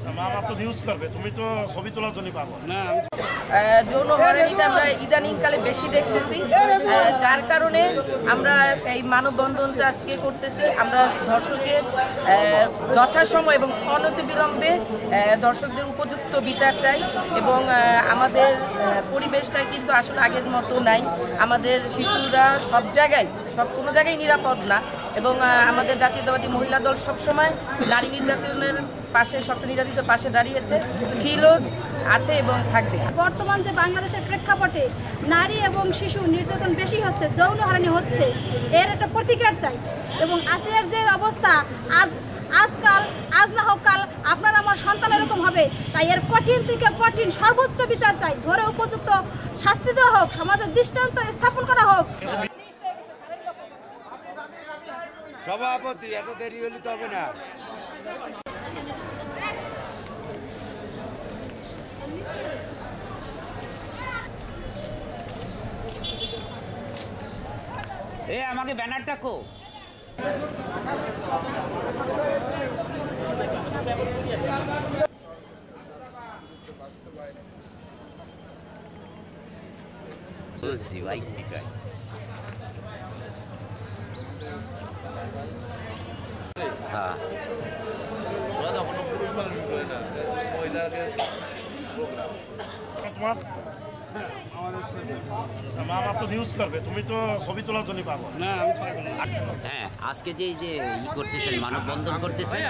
তোমার আমার তো নিউজ করবে, তুমি তো ছবি তোলার জন্য পাবো না। যৌন হয়রানিটা আমরা ইদানিংকালে বেশি দেখতেছি, যার কারণে আমরা এই মানববন্ধনটা আজকে করতেছি। আমরা দর্শকের যথাসময় এবং অনতিবিলম্বে দর্শকদের উপযুক্ত বিচার চাই এবং আমাদের পরিবেশটা কিন্তু আসলে আগের মতো নাই। আমাদের শিশুরা কোনো জায়গায় নিরাপদ না এবং আমাদের জাতীয়তাবাদী মহিলা দল সবসময় নারী নির্যাতনের পাশে, সবসময় নির্যাতিতের পাশে দাঁড়িয়েছে, ছিল, আছে এবং থাকবে। বর্তমান যে বাংলাদেশের প্রেক্ষাপটে নারী এবং শিশু নির্যাতন বেশি হচ্ছে, যৌন হয়রানি হচ্ছে, এর একটা প্রতিকার চাই এবং আজকের যে অবস্থা, আজ না হোক কাল আপনার আমার সন্তান এরকম হবে, তাই এর কঠিন থেকে কঠিন সর্বোচ্চ বিচার চাই, ধরে উপযুক্ত শাস্তি দেওয়া হোক, সমাজের দৃষ্টান্ত স্থাপন করা হোক। সভাপতি, এত দেরি হলে তো হবে না। আমাকে ব্যানারটা কো। ভাই হ্যাঁ, তোমার আমার তো নিউজ করবে, তুমি তো ছবি তোলার জন্য পাবো না। হ্যাঁ, আজকে যে করতেছেন, মানববন্ধন করতেছেন,